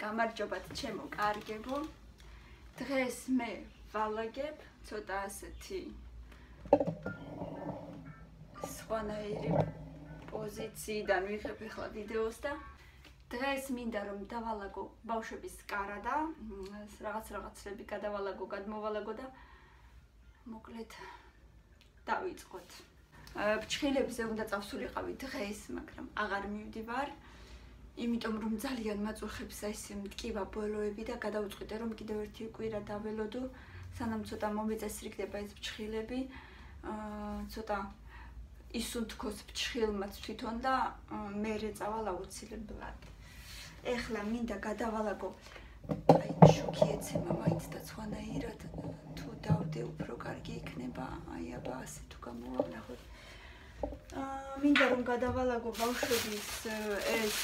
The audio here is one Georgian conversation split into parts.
გამარჯობათ ჩემო კარგებო. დღეს მე ვალაგებ ცოტა ასეთი სხვანაირი პოზიციიდან ვიღებ ახლა ვიდეოს და დღეს მინდა რომ დავალაგო ბავშვების კარადა, რაღაცები გადავალაგო, გადმოვალაგო და მოკლედ დავიწყოთ. Ფრჩხილებზე უნდა წავსულიყავი დღეს, მაგრამ აღარ მივდივარ. იმიტომ რომ ძალიან მაწუხებს ეს მტკივა ბოლოები და გადავწყვიტე რომ კიდევ ერთი კვირა დაველოდო, სანამ ცოტა მომეწესრიგდება ეს ფრჩხილები, ცოტა ისუნთქოს ფრჩხილმაც თვითონ და მე წავალ აუცილებლად. ეხლა მინდა გადავალაგო, აი შოქი ეცემა მაინც და სხვანაირად თუ დავდე უფრო კარგი იქნება, აი აბა ასე თუ გამოვავნახოთ. მინდა რომ გადავალაგო ბავშვების ეს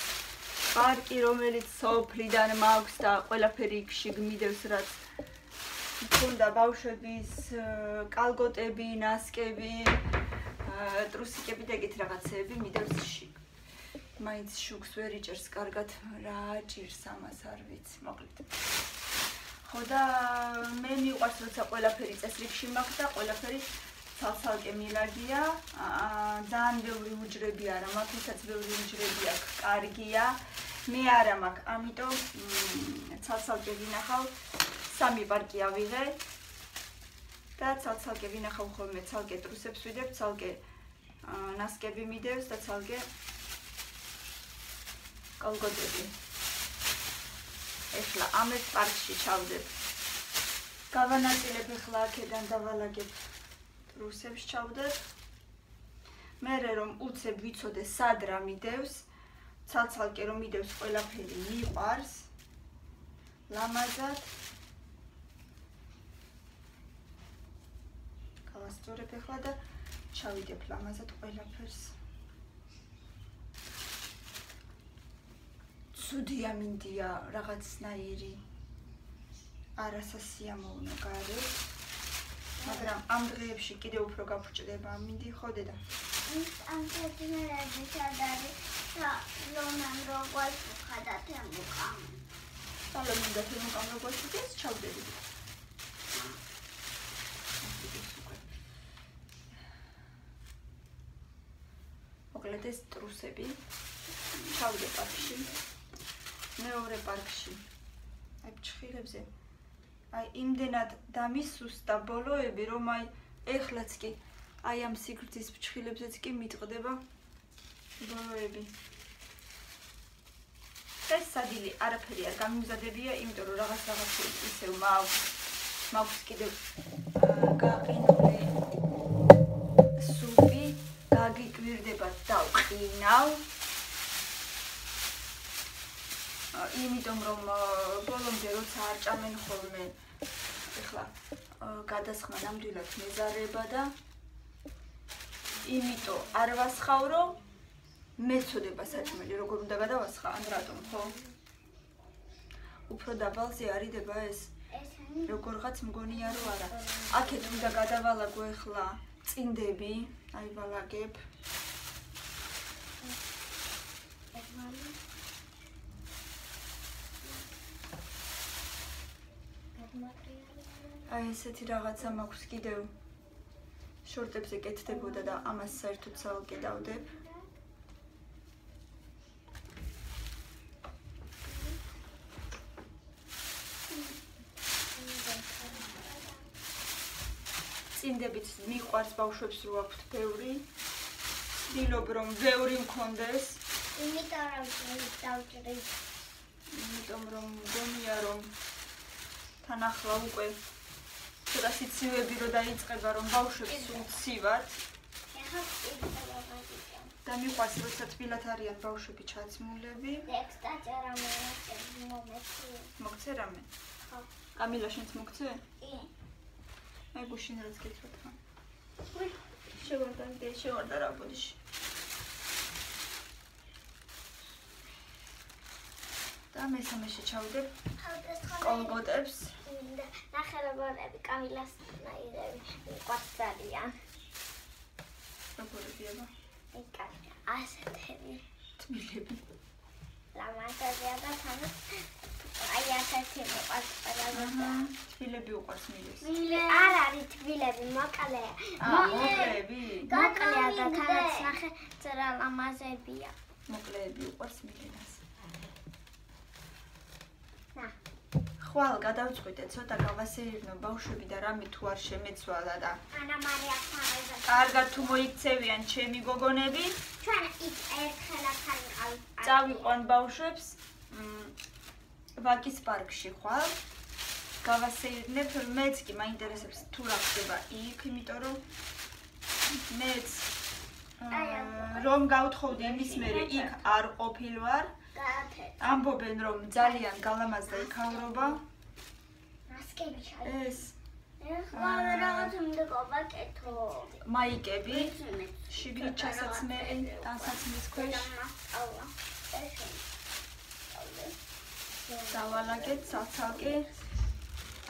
პარკი, რომელიც სოფლიდან მაქვს და ყველაფერი იქში გმიდევს, რაც თუნდა ბავშვების კალგოტები, ნასკები, ტრუსიკები და ეგეთ რაღაცეები მიდევს შიგ. მაინც შუქს ვერ იჭერს კარგად, რა ჭირს ამას არ ვიცი, მოკლედ. ხო და მე მიყვარს როცა ყველაფერი წესრიგში მაქვს და ყველაფერი ცალ-ცალკე მილაგია, ძალიან ბევრი უჯრები არა მაქვს, ვისაც ბევრი უჯრები აქვს, კარგია. მე არა მაქვს, ამიტომ ცალ-ცალკე ვინახავ, 3 პარკი ავიღე და ცალ-ცალკე ვინახავ ხოლმე, ცალკე ტრუსებს ვიდებ, ცალკე ნასკები მიდევს და ცალკე კალგოტები. ეხლა ამ ერთ პარკში ჩავდებ. გავანაწილებ ეხლა აქედან დავალაგებ ტრუსებს ჩავდებ. მერე რომ უცებ ვიცოდე სად რა მიდევს, ცალ-ცალკე რომ მიდევს ყველაფერი მიყვარს. ლამაზად. გავასწორებ ეხლა და ჩავიდებ ლამაზად ყველაფერს. ცუდია მინდია რაღაცნაირი არასასიამოვნო გარეთ. მაგრამ ამ დღეებში კიდევ უფრო გაფრჭდება მინდი ხო დედა? ამ თეთრები სადარი და ლომან როგორც ხადათ მოკამ. სალომონ და მოკამ როგორც ის ჩავდები. მოკლედ ეს ტრუსები ჩავდე პარკში. მეორე პარკში. აი ფრჩხილებზე აი იმდენად დამისუსტა ბოლოები, რომ აი ეხლაც კი აი ამ სიგრძის ფრჩხილებზეც კი მიტყდება ბოლოები. ეს სადილი არაფერი არ გამიმზადებია, იმიტომ რომ რაღაცები ისევ მაქვს კიდევ გაყინული სუპი, გაგიკვირდება და ვყინავ. იმიტომ რომ ბოლომდე როცა არ ჭამენ ხოლმე ეხლა გადასხმა ნამდვილად მეზარება და იმიტომ არ ვასხავრო, მეცოდება საჭმელი როგორ უნდა გადავასხა ან რატომ ხო? უფრო დაბალზე არიდება ეს? როგორღაც მგონია რომ არა. აქეთ უნდა გადავალაგო ეხლა წინდები, აი ვალაგებ. აი ესეთი რაღაცა მაქვს კიდევ შორტებზე კეთდებოდა და ამას საერთოდ ცალკე დავდებ. წინდებით მიყვარს ბავშვებს რო აქვთ ბევრი. ვცდილობ რომ ბევრი მქონდეს. იმიტომ რომ მგონია რომ თან ახლა უკვე ცოტა სიცივეები რო დაიწყება რომ ბავშვებს უცივად და მიყვარს როცა თბილად არიან ბავშვები ჩაცმულები. მოგცე რამე? ხო. კამილა შენც მოგცე? კი. აი გუშინ რაც გითხრათ ხა. შევარდა რა ბოდიში. და მესამეში ჩავდებ კოლგოტებს. ნახევრებორები კამილას ნაირები მიყვარს ძალიან. როგორია აბა? ასეთები. თბილები. ლამაზებია და თან ერთ-ერთი მოყავს ყველაზე. თბილები უყვარს მილის. არ არის თბილები, მოკლეა. მოკლეები? მოკლეა და თანაც ნახე ძრა ლამაზებია. მოკლეები უყვარს მილენას. ნა. ხვალ გადავწყვიტე ცოტა გავასეირნო ბავშვები და რამე თუ არ შემეცვალა და ანა მარია ხმარება. კარგად თუ მოიქცევიან ჩემი გოგონები, ჩვენ იქ ერთხელაც არ ვიყავით. წავიყვან ბავშვებს ვაკის პარკში ხვალ. გავასეირნებ, მეც კი მაინტერესებს თუ რა ხდება იქ, იმიტომ რომ მეც რომ გავთხოვდი იმის მერე იქ არ ყოფილვარ. ამბობენ რომ ძალიან გალამაზდა იქავრობა. მასკები ჩაი. ეს ეხლა რაღაც უნდა გავაკეთო. მაიკები, შიგნით ჩასაცმელი, ტანსაცმლის ქვეშ. დავალაგეთ ცალ-ცალკე.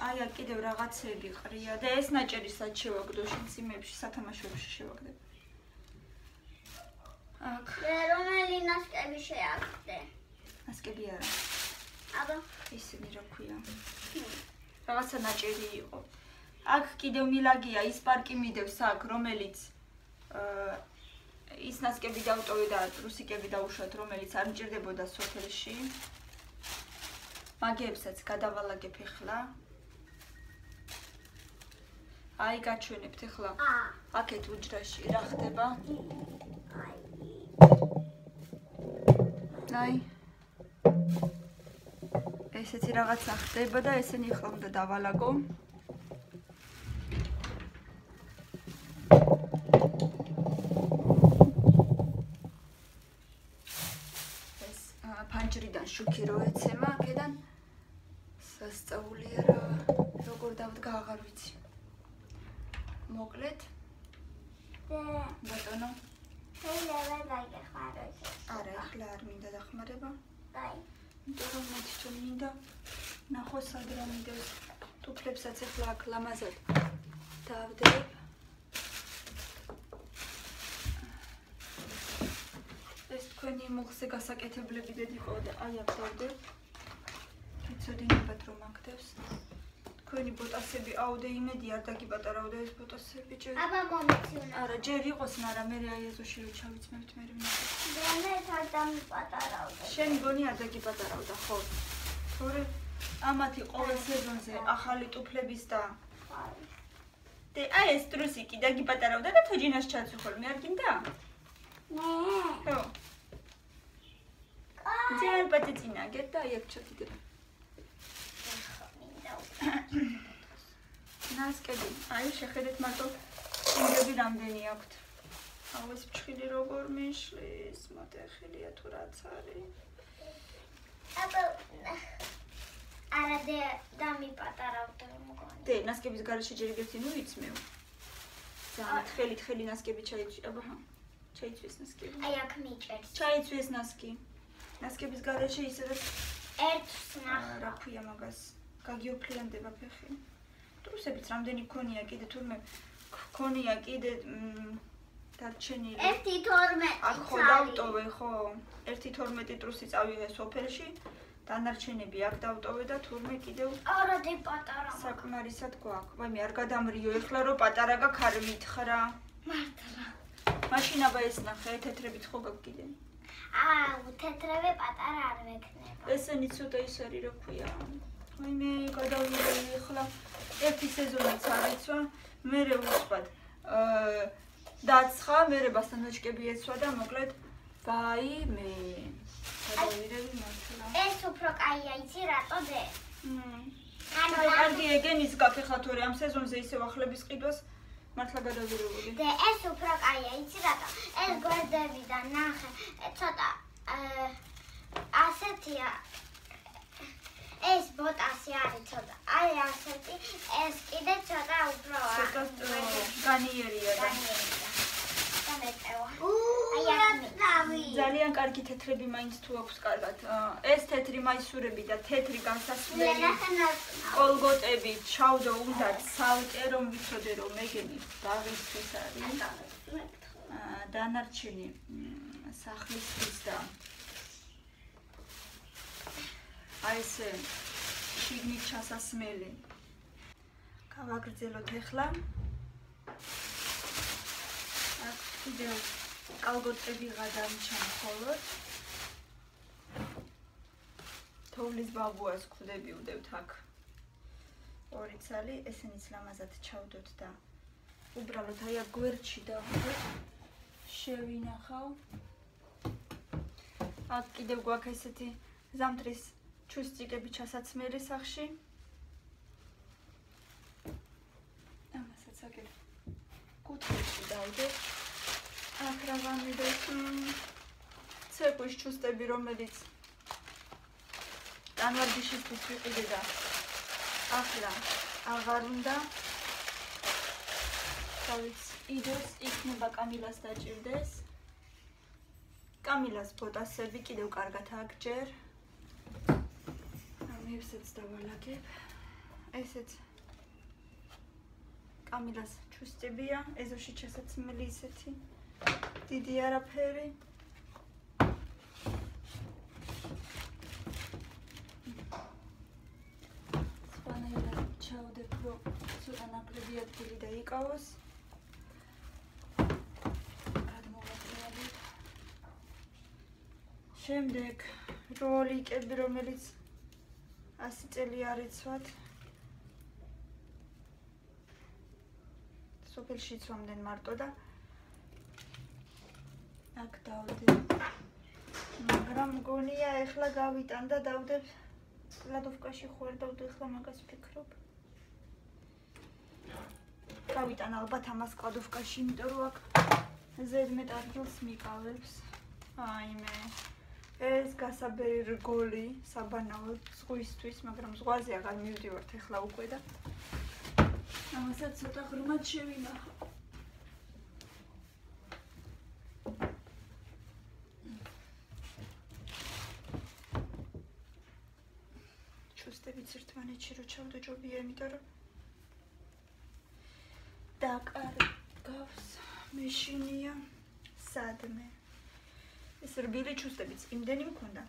აი აქ კიდევ რაღაცები ყრია და ეს ნაჭერი სად შევაგდო შინციმებში, სათამაშოებში შევაგდებ. აქ რომელი ნასკები შეაგდე? ნასკები არა. აბა, ისინი რა ქვია? რაღაცა ნაჭერი იყო. აქ კიდევ მილაგია ის პარკი მიდევს აქ, რომელიც ის ნასკები დავტოვე და ტრუსიკები დავუშვათ, რომელიც არ მჭირდებოდა სოფელში. მაგეებსაც გადავალაგებ ახლა. აი გაჩვენებთ ახლა. აქეთ უჯრაში რა ხდება? აი ესეთი რაღაცა ხდება და ესენი ახლა უნდა დავალაგო. ეს ფანჯრიდან შუქი რო ეცემა, აქედან სასწაულია რა, როგორ დავდგა აღარ ვიცი. მოკლედ. ბატონო. შეიძლება დაიხმაროთ. არა, ახლა არ მინდა დახმარება. დაი. იმიტომ რომ მე თვითონ მინდა ნახო სად რა მიდევს. ტუფლებსაც ახლა აქ ლამაზად დავდებ. ეს თქვენი მუხზე გასაკეთებლები დედიყო და აი აქ დავდებ. იცოდინებათ რომ აქდევს. თქვენი ბოტასები აუდე იმედი არ დაგიპატარავდა ეს ბოტასები ჯერ. აბა მომიცინა. არა, ჯერ იყოს მარა მე აი ეზოში რო ჩავიცმევთ მე მინდა. მე არ დამიპატარავდა. შენი გონი არ დაგიპატარავდა, ხო? თორე ამათი ყოველ სეზონზე ახალი ტუფლების და აი ეს ტრუსიკი დაგიპატარავდა და თოჯინას ჩაცო ხოლმე არ გინდა? ნე. ხო. ძალიან პატიცინა გეთ და აი აქ ჩაკიდებ. ნასკები, აი შეხედეთ მარტო წინდები რამდენი აქვთ. აუ ეს ფჩხილი როგორ მიშლის, მოტეხილია თუ რაც არის. აბა არა დამიპატარავდა მგონი. დე, ნასკების გარეშე ჯერ ერთი ნუ იცმევ. ძალიან თხელი ნასკები ჩაიცვი, აბა ჩაიცვის ნასკები. აი აქ მიჭერს. ჩაიცვის ნასკი. ნასკების გარეშე ისედაც ერთს ნახე. რა ქვია მაგას? გაგიოფლიანდება ფეხი. ტრუსებიც რამდენი გქონია კიდე თურმე გქონია კიდე დარჩენილი. 1-12. აქ ხო დავტოვე ხო? 1-12 ტრუსი წავიღე სოფელში. დანარჩენები აქ დავტოვე და თურმე კიდევ არა პატარა. საკმარისად გვაქვს. ვაიმე არ გადამრიო ეხლა რომ პატარა გაქვს არ მითხრა. მართლა. მაშინ აბა ეს ნახე თეთრებით ხო გაქვს კიდე? თეთრები პატარა არ მექნება. ესენი ცოტა ის არის რა ქვია. ვაიმე გადავიღე ეხლა ერთი სეზონიც არიცვა, მერე ვუცბად. დაცხა, მერე ბასტანოჩკები ეცვა და მოკლედ ვაიმე. გადავიღები მართლა. ეს უფრო კაია, იცი რატო დე? კარგი ეგენის გაქვს ეხლა თორე ამ სეზონზე ისევ ახლების ყიდვას მართლა გადავიღებული. დე ეს უფრო კაია, იცი რატო? ეს გვერდები და ნახე, ცოტა ასეთია. ეს ბოტასი არის ცოტა. აი ასეთი, ეს კიდე ცოტა უფრო ცოტა განიერია და ძალიან კარგი თეთრები მაინც თუ აქვს კარგად. ეს თეთრი მაისურები და თეთრი განსასვლელი კოლგოტები ჩავდო უნდა ცალკე რომ ვიცოდე რომ მეგენი დაღისთვის არის. დანარჩენი სახლისთვის და აი ესე შიგნით ჩასასმელი. გავაგრძელოთ ახლა. აქ კიდევ კალგოტები გადამჩან მხოლოდ. თოვლის ბაბუას გვხვდები უდევთ აქ. ორი ცალი, ესენიც ლამაზად ჩავდოთ და უბრალოდ აი აქ გვერდში დავდოთ. შევინახავ. აქ კიდევ გვაქვს ესეთი ზამთრის ჩუსტიკები ჩასაცმელი სახში. ამასაც აგერ კუთხეში დავდეთ. აქ რა გამიდოთ ცეკვის ჩუსტები, რომელიც ტანვარჯიშისთვის ვიყიდე და ახლა აღარ უნდა. თავის იდეს იქნება კამილას დაჭირდეს. კამილას ბოტასები კიდევ კარგად აგჯერ. ამ ესეც დავალაგებ. ესეც კამილას ჩუსტებია, ეზოში ჩასაცმელი ისეთი. დიდი არაფერი. სპანელად ჩავდებ, რომ ცოტა ნაკლები ადგილი დაიკავოს. გადმოვატრიალებ. შემდეგ როლიკები, რომელიც 100 წელი არ იცვათ. სოფელში იცვამდნენ მარტო და აქ დავდებ. მაგრამ მგონია ეხლა გავიტან და დავდებ კლადოვკაში ხო არ დავდე ეხლა მაგას ვფიქრობ. გავიტან ალბათ ამას კლადოვკაში, იმიტომ რომ აქ ზედმეტ ადგილს მიყავებს. აიმე ეს გასაბერი რგოლი საბანაოდ ზღვისთვის, მაგრამ ზღვაზე აღარ მივდივართ ეხლა უკვე და ამასაც ცოტა ღრმად შევინახავ. ჩუსტებიც ერთმანეთში რო ჩავდო ჯობია, იმიტომ რომ დაკარგავს მეშინია სადმე. ეს რბილი ჩუსტებიც იმდენი მქონდა.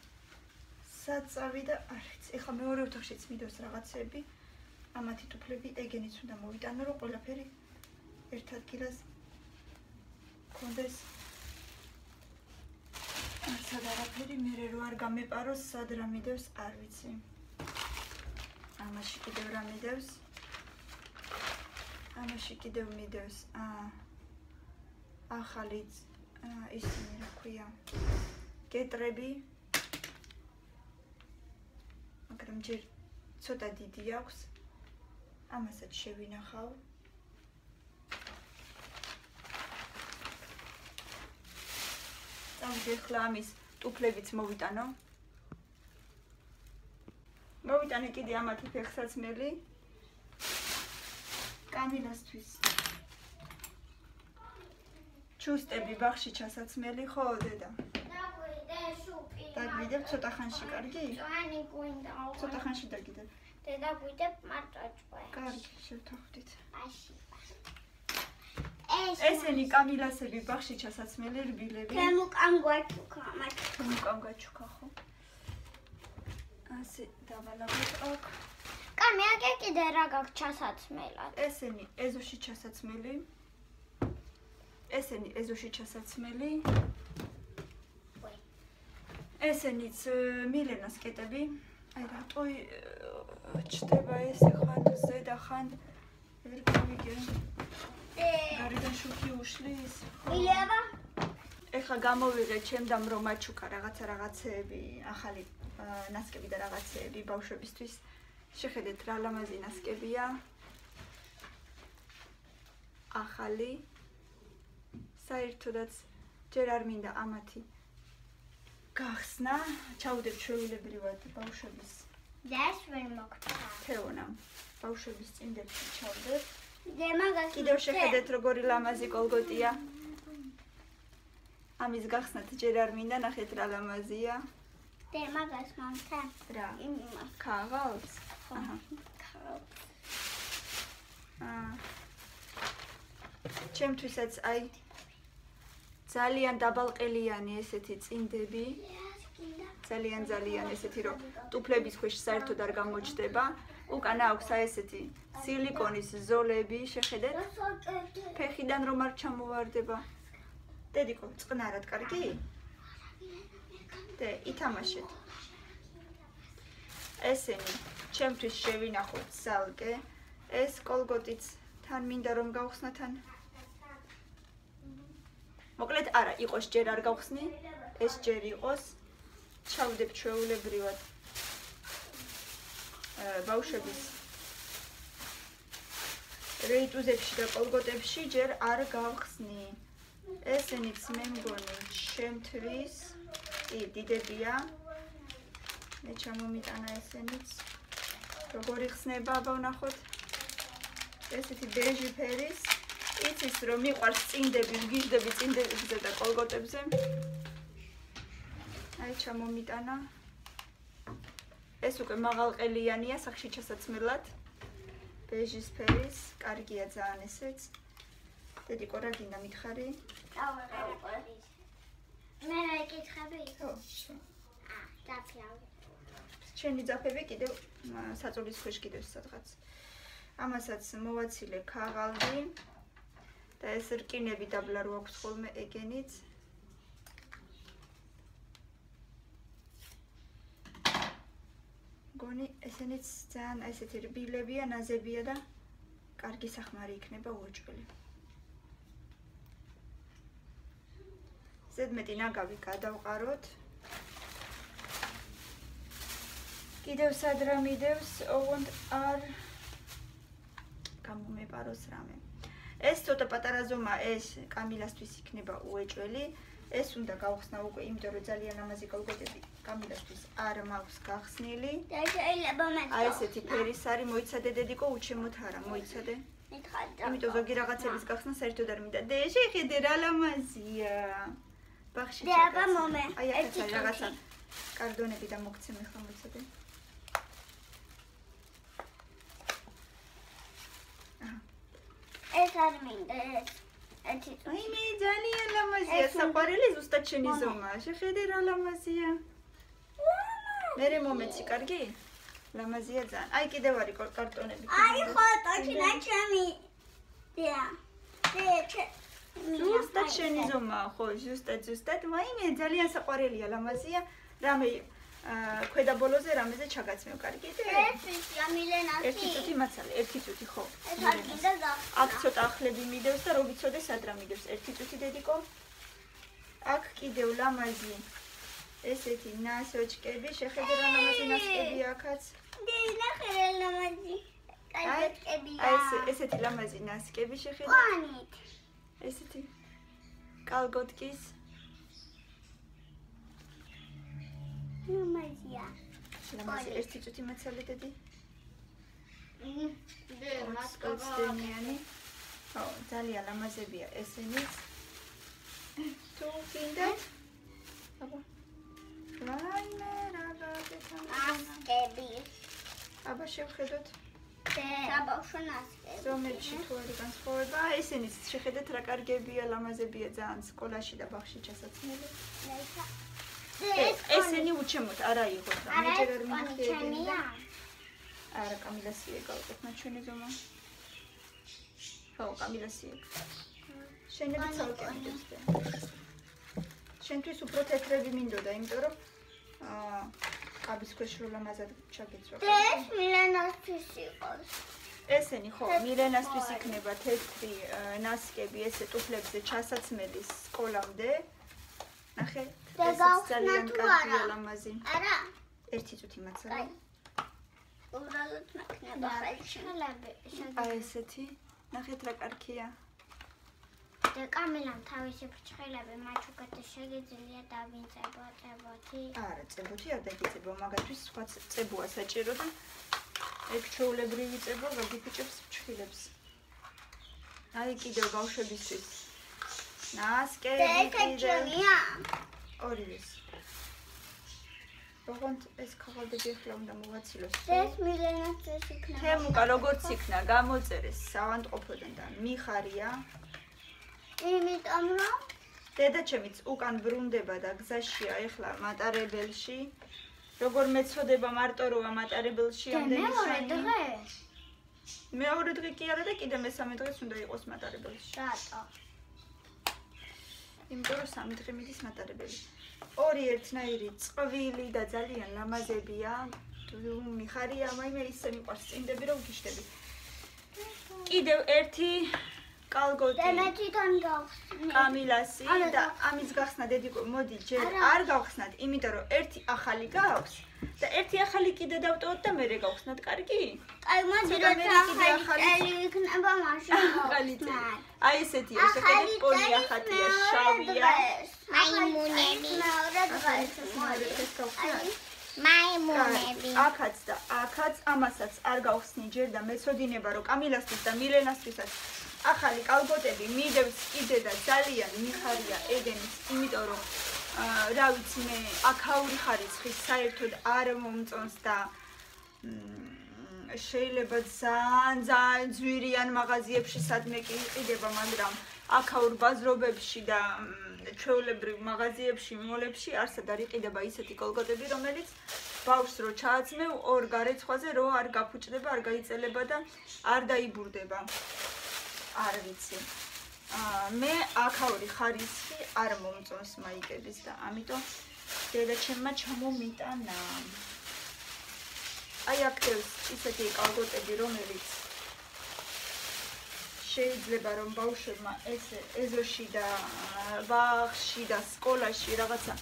საწავი და არც. ეხლა მეორე ოთახშიც მიდოს რაღაცები. ამათი თუფლები ეგენიც უნდა მოვიტანო, რომ ყველაფერი ერთ ადგილას მქონდეს. სად არაფერი მერე რო არ გამეპაროს, სად რა მიდევს, არ ვიცი. ამაში კიდევ რა მიდევს? ამაში კიდევ მიდევს ახალი ისინი რა ქვია, გეტრები. მაგრამ ჯერ ცოტა დიდი აქვს. ამასაც შევინახავ. წავიდე ახლა ამის ტუფლებიც მოვიტანო. მოვიტანე კიდე ამათი ფეხსაცმელი. კამილასთვის ჩუსტები ბაღში ჩასაცმელი, ხო დედა? დაგვიდე სუპი. დაგვიდებ ცოტა ხანში, კარგი? წვენი გვინდა. ცოტა ხანში დაგიდებ. დედა გვიდებ მარტო წვენი. კარგი, შევთანხმდით. ესენი ესენი კამილასები ბაღში ჩასაცმელი რბილები. თემუკამ გვაჩუქა მათ. თემუკამ გაჩუქა, ხო? ასე დავალაგოთ აქ. კამი აგე კიდე რა გაქვს ჩასაცმელად. ესენი ეზოში ჩასაცმელი. ესენი ეზოში ჩასაცმელი. ესენიც მილენას კეტები. აი რატო ჩდება ეს ხან ზედა ხან ვერ გავიგე. გარედან შუქი უშლის. მილევა? ეხლა გამოვიღე ჩემდამ რომ მაჩუქა რაღაცეები, ახალი ნასკები და რაღაცეები ბავშვებისთვის. შეხედეთ რა ლამაზი ნასკებია. ახალი. საერთოდაც ჯერ არ მინდა ამათი გახსნა. ჩავდებ ჩვეულებრივად ბავშვების დას ვერ მოგწა. თეონამ ბავშვების წინდებში ჩავდებ. დემაგას კიდევ შეხედეთ როგორი ლამაზი კოლგოტია. ამის გახსნათ ჯერ არ მინდა, ნახეთ რა ლამაზია. დემაგას მომცა. რა? იმას. ქაღალდს? აჰა. ჩემთვისაც აი ძალიან დაბალყელიანი ესეთი წინდები. ძალიან ესეთი რომ ტუფლების ქვეშ საერთოდ არ გამოჩდება. უკან აქვს აი ესეთი სილიკონის ზოლები, შეხედეთ? ფეხიდან რომ არ ჩამოვარდება. დედიკო, წყნარად კარგი? და ითამაშეთ. ესენი ჩემთვის შევინახოთ ცალკე. ეს კოლგოტიც თან მინდა რომ გავხსნა თან. მოკლედ არა, იყოს ჯერ არ გავხსნი. ეს ჯერ იყოს. ჩავდებ ჩვეულებრივად. ბავშვების რეიტუზებში და კოლგოტებში ჯერ არ გავხსნი. ესენიც მე მგონი ჩემთვის კი დიდებია. მე ჩამომიტანა ესენიც. როგორი ხსნება აბა ვნახოთ. ესეთი ბეჟი ფერის. იცის რომ მიყვარს წინდები, ვგიჟდები წინდებებზე და კოლგოტებზე. აი ჩამომიტანა. ეს უკვე მაღალყელიანია სახში ჩასაცმელად. ბეჟის ფერის, კარგია ძალიან ესეც. დედიკო რა გინდა მითხარი? მე რა ეკითხები? ხო. დაფლავე. ჩვენი ძაფები კიდევ საწოლის ქვეშ კიდევ სადღაც. ამასაც მოვაცილე ქაღალდი და ეს რკინები დაბლა რო აქვს ხოლმე ეგენიც. გონი ესენიც ძალიან ესეთი რბილებია, ნაზებია და კარგი სახმარი იქნება უეჭველი. ზედმეტი ნაგავი გადავყაროთ. კიდევ სად რა მიდევს, ოღონდ არ გამომეპაროს რამე. ეს ცოტა პატარა ზომა, ეს კამილასთვის იქნება უეჭველი. ეს უნდა გავხსნა უკვე, იმიტომ რომ ძალიან ლამაზი კოლგოტები კამილასთვის არ მაქვს გახსნილი. და შეიძლება მე. აი ესეთი ფერის არის, მოიცადე დედიკო, უჩემოთ არა, მოიცადე. იმიტომ ზოგი რაღაცების გახსნა საერთოდ არ მინდა. და შეხედე რა ლამაზია. ბახში ჩაკაც. და აბა მომე. აი ახლა რაღაცა კარდონები და მოგცემ ახლა მოიცადე. ეს არ მინდა ეს. აი მე ძალიან ლამაზია, საყვარელი ზუსტად შენი ზომა. შეხედე რა ლამაზია. მერე მომეცი, კარგი? ლამაზია ძალიან. აი კიდევ არის კარტონები. აი ხოტო ჩინა ჩემი. დია. ზუსტად შენი ზომა, ხო, ზუსტად. მაიმე ძალიან საყვარელია, ლამაზია. რამე ქვედა ბოლოზე რამეზე ჩაგაცმევ, კარგი? ესია მილენასი. ერთი წუთი მაცალე, ერთი წუთი, ხო. ეს არ კიდე გახსნა. აქ ცოტა ახლები მიდევს და რო ვიცოდე სად რა მიდევს. ერთი წუთი დედიკო. აქ კიდევ ლამაზი ესეთი ნასოჭკები, შეხედე რა ლამაზი ნასკები აქაც. ნახე რა ლამაზი. კალგოტკებია. აი ესეთი ლამაზი ნასკები შეხედე. ყანით. ესეთი კალგოტკის ლამაზია. ლამაზი ერთი წუთი მაცალე დედი. დე მასკოვსტენიანი. ხო, ძალიან ლამაზებია ესენიც. თუ გინდათ? აბა. რაიმე რა გაკეთე? ასკები. აბა შევხედოთ. საბავშვო ნასკები. ზომებში თუ არის განსხვავება, ესენიც შეხედეთ რა კარგებია, ლამაზებია ძალიან სკოლაში და ბაღში ჩასაცმელი. ესენი უჩემოთ, არა იღოთ რა, მე ჯერ არ მინახე. არა, კამილასია გავაკეთნა ჩვენი ზომა. ხო, კამილასია. შენები ცალკე მიდევს და. შენთვის უფრო თეთრები მინდოდა, იმიტომ რომ კაბის ქვეშ რო ლამაზად ჩაგეცვა. ეს მილენასთვის იყოს. ესენი ხო, მილენასთვის იქნება თეთრი ნასკები, ესე ტუფლებზე ჩასაცმელი სკოლამდე. ნახე, ეს ძალიან კარგია ლამაზი. არა. ერთი წუთი მაცალე. უბრალოდ მექნება ხელშელები. აი ესეთი. ნახეთ რა კარგია. და კამილამ თავისი ფრჩხილები მაჩუკეთე შეგიძლია დავინწებოთი. არა, წებოთი არ დაგიწებო, მაგათთვის სხვა წებოა საჭირო და ეგ ჩვეულებრივი წებო გაგიფიჭებს ფრჩხილებს. აი კიდევ ბავშვებისთვის. ნასკები კიდევ. ორივეს. ოღონდ ეს ქაღალდები ახლა უნდა მოვაცილოს. ეს მილენასთვის იქნება. თემუკა როგორც იქნა, გამოწერეს ავადმყოფოდან და მიხარია. იმიტომ რომ დედაჩემიც უკან ბრუნდება და გზაშია ეხლა მატარებელში. როგორ მეწოდება მარტო როა მატარებელში ამდენი ხანი. მეორე დღე კი არა და კიდე მესამე დღეს უნდა იყოს მატარებელში. რატო? იმიტომ რომ 3 დღე მიდის მატარებელი. ორი ერთნაირი წყვილი და ძალიან ლამაზებია. მიხარია, მაიმე ისე მიყვარს წინდები რომ გიშდები. კიდევ ერთი კალგოტი. და მე თვითონ გავხსნი. კამილასი და ამის გახსნა დედიკო, მოდი ჯერ არ გავხსნათ, იმიტომ რომ ერთი ახალი გაქვს და ერთი ახალი კიდე დავტოვოთ და მერე გავხსნათ, კარგი? აი, მოდი როცა ახალი იქნება მაშინ გავხსნათ. აი ესეთია, შეხედეთ, პონი ახალია, შავია. მაიმუნები. მაიმუნები. აქაც და აქაც ამასაც არ გავხსნი ჯერ და მეცოდინება რომ კამილასთვის და მილენასთვისაც ახალი კალგოტები მიდევს კიდე და ძალიან მიხარია ედენის, იმიტომ რომ რა ვიცი მე აქაური ხარისხის საერთოდ არ მომწონს და შეიძლება ძალიან ძვირიან მაღაზიებში სადმე კი იყიდება, მაგრამ აქაურ ბაზრობებში და ჩვეულებრივ მაღაზიებში, მოლებში არსად არ იყიდება ისეთი კალგოტები, რომელიც ბავშვს რო ჩააცმევ ორ გარეცხვაზე რო არ გაფუჭდება, არ გაიწელება და არ დაიბურდება. არ ვიცი. მე აქაური ხარისხი არ მომწონს მაიკების და ამიტომ დედაჩემმა ჩამომიტანა. აი აქ დევს ისეთი კალგოტები, რომელიც შეიძლება რომ ბავშვებმა ესე ეზოში და ბაღში და სკოლაში რაღაცა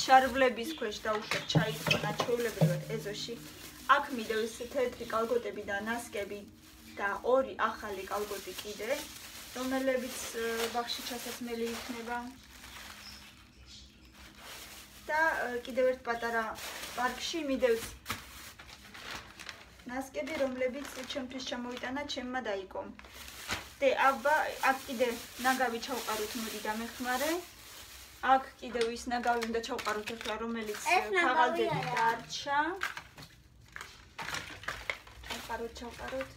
შარბლების ქვეშ დაუშვათ ჩაიწყონ ჩვეულებრივად ეზოში. აქ მიდევს თეთრი კალგოტები და ნასკები და ორი ახალი კალგოტი კიდე, რომელებიც ბაღში ჩასასმელი იქნება. და კიდევ ერთ პატარა პარკში მიდევს ნასკები, რომლებიც ჩემთვის ჩამოვიტანა, ჩემმა დაიკო. და აბა აქ კიდე ნაგავი ჩავყაროთ, მოდი დამეხმარე. აქ კიდევ ის ნაგავი უნდა ჩავყაროთ ახლა, რომელიც ქაღალდები დარჩა. ჩავყაროთ.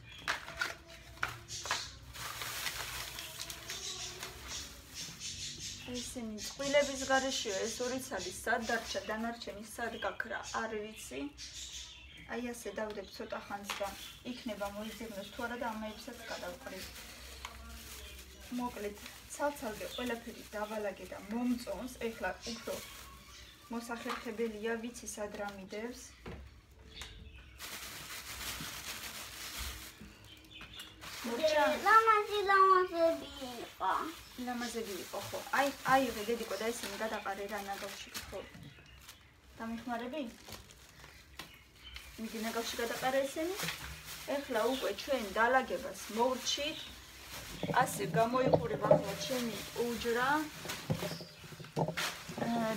ესენი წყვილების გარეშეა, ეს ორიც არის სად დარჩა, დანარჩენი სად გაქრა, არ ვიცი. აი ასე დავდებ ცოტა ხანს და იქნება მოიძებნოს თუ არა და ამაებსაც გადავყრით. მოკლედ, ცალ-ცალკე ყველაფერი დავალაგე და მომწონს, ეხლა უფრო მოსახერხებელია, ვიცი სად რა მიდევს. ლამაზები იყო. ლამაზები იყო, ხო. აი დედიკო და ესენი გადაყარე რა ნაგავში, ხო. დამეხმარები? მიდი ნაგავში გადაყარე ესენი. ეხლა უკვე ჩვენ დალაგებას მოვრჩით. ასე გამოიყურება ახლა ჩემი უჯრა.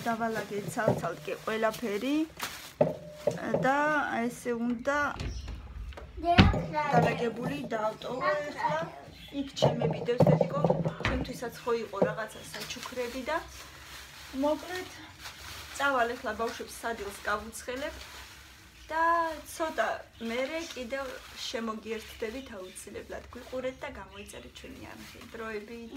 დავალაგე ცალ-ცალკე ყველაფერი და ესე უნდა დალაგებული დავტოვო ახლა. იქ ჩემები დევს დედიკო, ჩემთვისაც ხო იყო რაღაცა საჩუქრები და მოკლედ წავალ ახლა ბავშვებს სადილს გავუცხელებ და ცოტა მერე კიდევ შემოგიერთდებით აუცილებლად. გვიყურეთ და გამოიწერეთ ჩვენი ამხი დროებით.